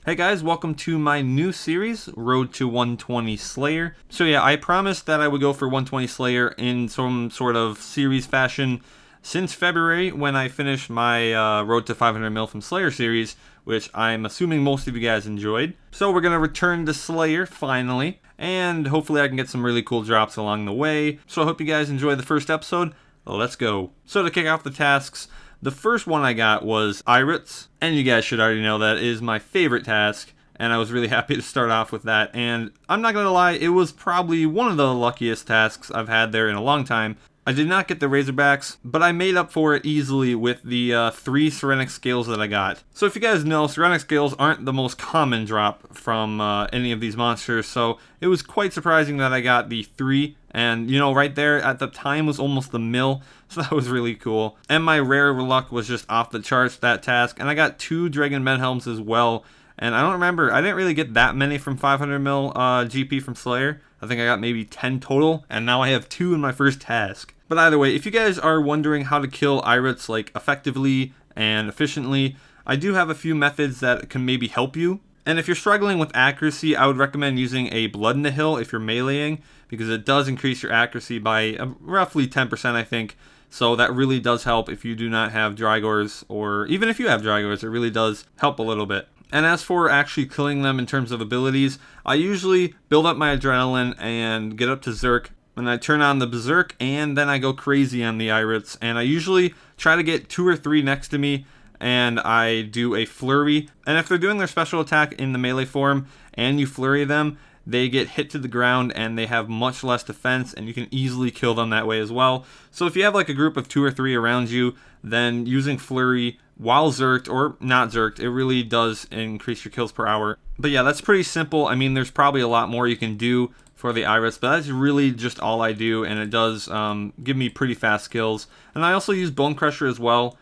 Hey guys, welcome to my new series, Road to 120 Slayer. So yeah, I promised that I would go for 120 Slayer in some sort of series fashion since February when I finished my Road to 500 Mil from Slayer series, which I'm assuming most of you guys enjoyed. So we're going to return to Slayer finally, and hopefully I can get some really cool drops along the way. So I hope you guys enjoy the first episode. Let's go. So to kick off the tasks, the first one I got was Airuts, and you guys should already know that is my favorite task, and I was really happy to start off with that, and I'm not gonna lie, it was probably one of the luckiest tasks I've had there in a long time. I did not get the Razorbacks, but I made up for it easily with the 3 Serenic Scales that I got. So if you guys know, Serenic Scales aren't the most common drop from any of these monsters, so it was quite surprising that I got the 3, and you know, right there at the time was almost the mil, so that was really cool. And my rare luck was just off the charts that task, and I got 2 Dragon Men Helms as well. And I don't remember, I didn't really get that many from 500 mil GP from Slayer. I think I got maybe 10 total, and now I have 2 in my first task. But either way, if you guys are wondering how to kill Airuts like effectively and efficiently, I do have a few methods that can maybe help you. And if you're struggling with accuracy, I would recommend using a Blood in the Hill if you're meleeing, because it does increase your accuracy by roughly 10%, I think. So that really does help if you do not have Drygors, or even if you have Drygors, it really does help a little bit. And as for actually killing them in terms of abilities, I usually build up my adrenaline and get up to Zerk, and I turn on the Berserk, and then I go crazy on the Airuts, and I usually try to get 2 or 3 next to me, and I do a flurry. And if they're doing their special attack in the melee form, and you flurry them, they get hit to the ground, and they have much less defense, and you can easily kill them that way as well. So if you have like a group of 2 or 3 around you, then using flurry while zerked or not zerked, it really does increase your kills per hour. But yeah, that's pretty simple. I mean, there's probably a lot more you can do for the Airuts, but that's really just all I do, and it does give me pretty fast kills. And I also use Bone Crusher as well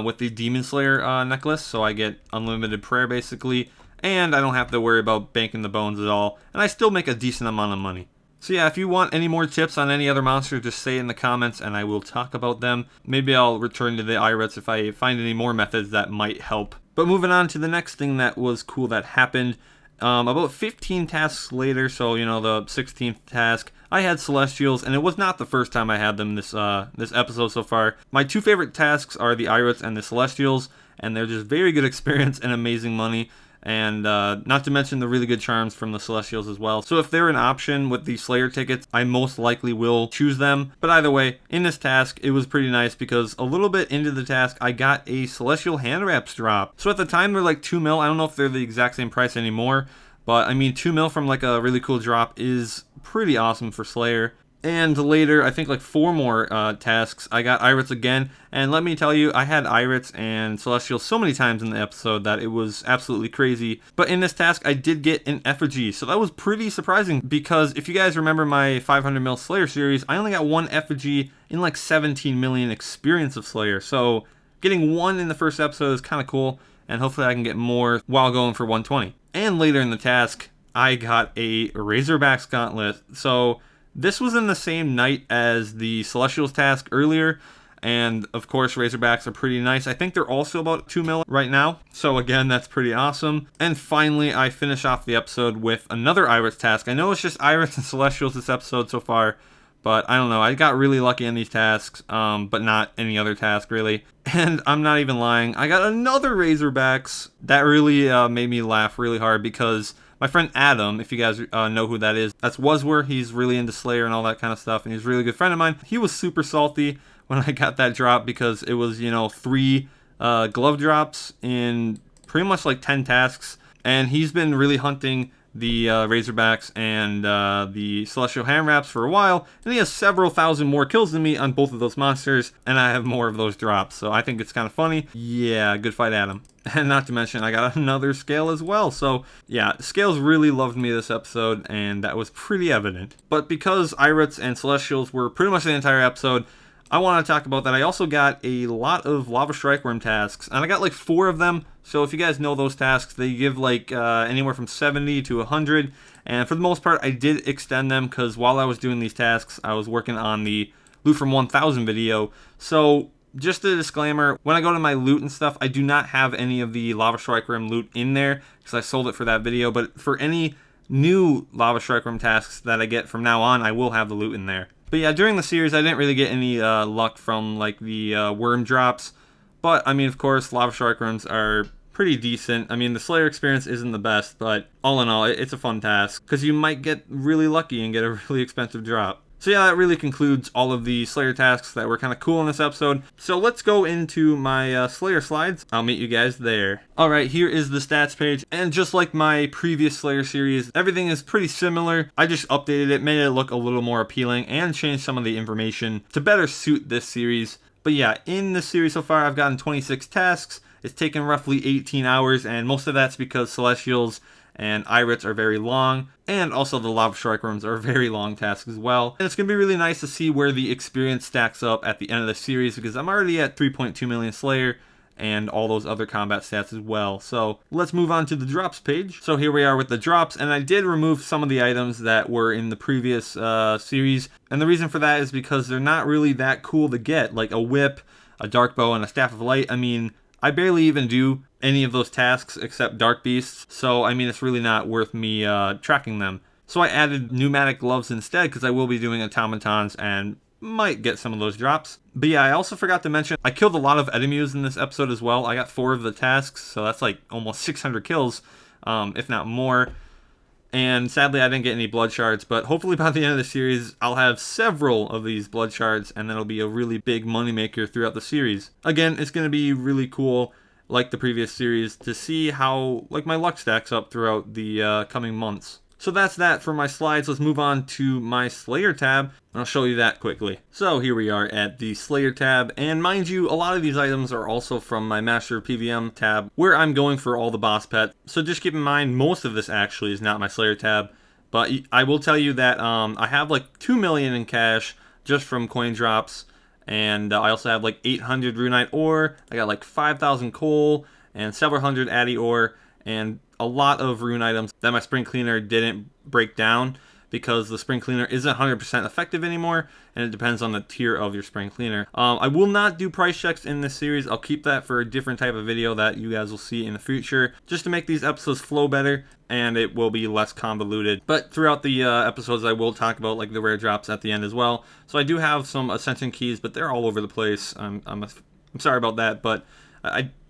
with the Demon Slayer necklace, so I get unlimited prayer basically, and I don't have to worry about banking the bones at all, and I still make a decent amount of money. So yeah, if you want any more tips on any other monster, just say it in the comments and I will talk about them. Maybe I'll return to the Airuts if I find any more methods that might help. But moving on to the next thing that was cool that happened. About 15 tasks later, so you know, the 16th task, I had Celestials, and it was not the first time I had them this episode so far. My 2 favorite tasks are the Airuts and the Celestials, and they're just very good experience and amazing money. And not to mention the really good charms from the Celestials as well. So if they're an option with the Slayer tickets, I most likely will choose them. But either way, in this task, it was pretty nice because a little bit into the task, I got a Celestial Hand Wraps drop. So at the time, they're like 2 mil. I don't know if they're the exact same price anymore. But I mean, 2 mil from like a really cool drop is pretty awesome for Slayer. And later, I think like 4 more tasks, I got Airuts again. And let me tell you, I had Airuts and Celestials so many times in the episode that it was absolutely crazy. But in this task, I did get an effigy. So that was pretty surprising because if you guys remember my 500 mil Slayer series, I only got 1 effigy in like 17 million experience of Slayer. So getting 1 in the first episode is kind of cool. And hopefully I can get more while going for 120. And later in the task, I got a Razorbacks Gauntlet. So this was in the same night as the Celestials task earlier, and of course Razorbacks are pretty nice. I think they're also about 2 mil right now, so again, that's pretty awesome. And finally, I finish off the episode with another Airuts task. I know it's just Airuts and Celestials this episode so far, but I don't know, I got really lucky in these tasks, but not any other task really. And I'm not even lying, I got another Razorbacks. That really made me laugh really hard because my friend Adam, if you guys know who that is, that's Wuzwer. He's really into Slayer and all that kind of stuff, and he's a really good friend of mine. He was super salty when I got that drop because it was, you know, 3 glove drops in pretty much like 10 tasks, and he's been really hunting the Razorbacks and the Celestial Hand Wraps for a while, and he has several thousand more kills than me on both of those monsters, and I have more of those drops, so I think it's kind of funny. Yeah, good fight, Adam. And not to mention, I got another Scale as well, so yeah, Scales really loved me this episode, and that was pretty evident. But because Airuts and Celestials were pretty much the entire episode, I want to talk about that. I also got a lot of Lava Strike Worm tasks, and I got like 4 of them. So if you guys know those tasks, they give like anywhere from 70 to 100. And for the most part, I did extend them because while I was doing these tasks, I was working on the Loot from 1000 video. So Just a disclaimer, when I go to my loot and stuff, I do not have any of the Lava Strike Rim loot in there because I sold it for that video, but for any new Lava Strike Rim tasks that I get from now on, I will have the loot in there. But yeah, during the series, I didn't really get any luck from like the worm drops, but I mean, of course, Lava Strike Rims are pretty decent. I mean, the Slayer experience isn't the best, but all in all, it's a fun task because you might get really lucky and get a really expensive drop. So yeah, that really concludes all of the Slayer tasks that were kind of cool in this episode. So let's go into my Slayer slides. I'll meet you guys there. Alright, here is the stats page. And just like my previous Slayer series, everything is pretty similar. I just updated it, made it look a little more appealing, and changed some of the information to better suit this series. But yeah, in this series so far, I've gotten 26 tasks. It's taken roughly 18 hours, and most of that's because Celestials and Airuts are very long, and also the Lava Strike Rims are very long tasks as well. And it's going to be really nice to see where the experience stacks up at the end of the series, because I'm already at 3.2 million Slayer, and all those other combat stats as well. So let's move on to the drops page. So here we are with the drops, and I did remove some of the items that were in the previous series, and the reason for that is because they're not really that cool to get, like a whip, a dark bow, and a staff of light. I mean, I barely even do any of those tasks except Dark Beasts, so I mean, it's really not worth me tracking them. So I added pneumatic gloves instead because I will be doing automatons and might get some of those drops. But yeah, I also forgot to mention, I killed a lot of enemies in this episode as well. I got 4 of the tasks, so that's like almost 600 kills, if not more. And sadly, I didn't get any blood shards, but hopefully by the end of the series, I'll have several of these blood shards, and that'll be a really big moneymaker throughout the series. Again, it's going to be really cool, like the previous series, to see how like my luck stacks up throughout the coming months. So that's that for my slides. Let's move on to my Slayer tab, and I'll show you that quickly. So here we are at the Slayer tab, and mind you, a lot of these items are also from my Master of PVM tab, where I'm going for all the boss pets. So just keep in mind, most of this actually is not my Slayer tab, but I will tell you that I have like 2 million in cash just from coin drops, and I also have like 800 Runite ore, I got like 5,000 coal, and several hundred Addy ore, and a lot of rune items that my spring cleaner didn't break down because the spring cleaner isn't 100% effective anymore, and it depends on the tier of your spring cleaner. I will not do price checks in this series. I'll keep that for a different type of video that you guys will see in the future, just to make these episodes flow better, and it will be less convoluted. But throughout the episodes, I will talk about like the rare drops at the end as well. So I do have some ascension keys, but they're all over the place. I'm sorry about that, but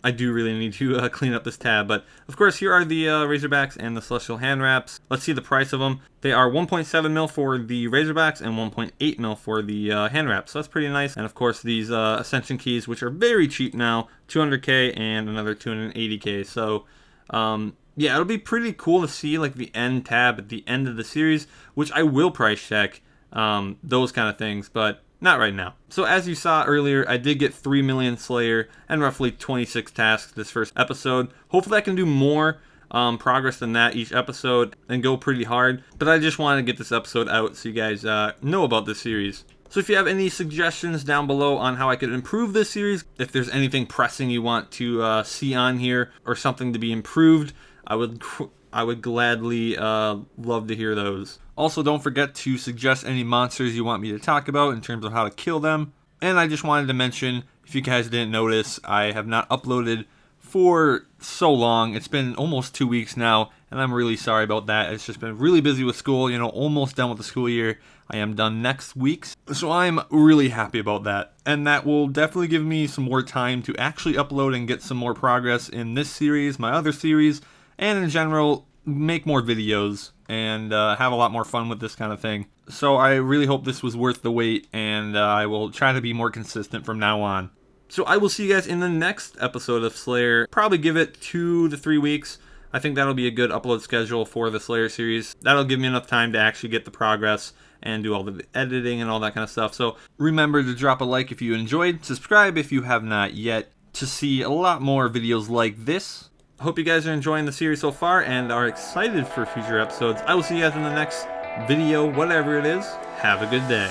I do really need to clean up this tab. But of course, here are the Razorbacks and the Celestial hand wraps. Let's see the price of them. They are 1.7 mil for the Razorbacks and 1.8 mil for the hand wraps. So that's pretty nice. And of course, these Ascension keys, which are very cheap now, 200k and another 280k. So yeah, it'll be pretty cool to see like the end tab at the end of the series, which I will price check, those kind of things, but not right now. So as you saw earlier, I did get 3 million Slayer and roughly 26 tasks this first episode. Hopefully I can do more progress than that each episode and go pretty hard. But I just wanted to get this episode out so you guys know about this series. So if you have any suggestions down below on how I could improve this series, if there's anything pressing you want to see on here or something to be improved, I would gladly love to hear those. Also, don't forget to suggest any monsters you want me to talk about in terms of how to kill them. And I just wanted to mention, if you guys didn't notice, I have not uploaded for so long. It's been almost 2 weeks now, and I'm really sorry about that. It's just been really busy with school, almost done with the school year. I am done next week, so I'm really happy about that. And that will definitely give me some more time to actually upload and get some more progress in this series, my other series, and in general, make more videos and have a lot more fun with this kind of thing. So I really hope this was worth the wait, and I will try to be more consistent from now on. So I will see you guys in the next episode of Slayer. Probably give it 2 to 3 weeks. I think that'll be a good upload schedule for the Slayer series. That'll give me enough time to actually get the progress and do all the editing and all that kind of stuff. So remember to drop a like if you enjoyed, subscribe if you have not yet, to see a lot more videos like this. I hope you guys are enjoying the series so far and are excited for future episodes. I will see you guys in the next video, whatever it is. Have a good day.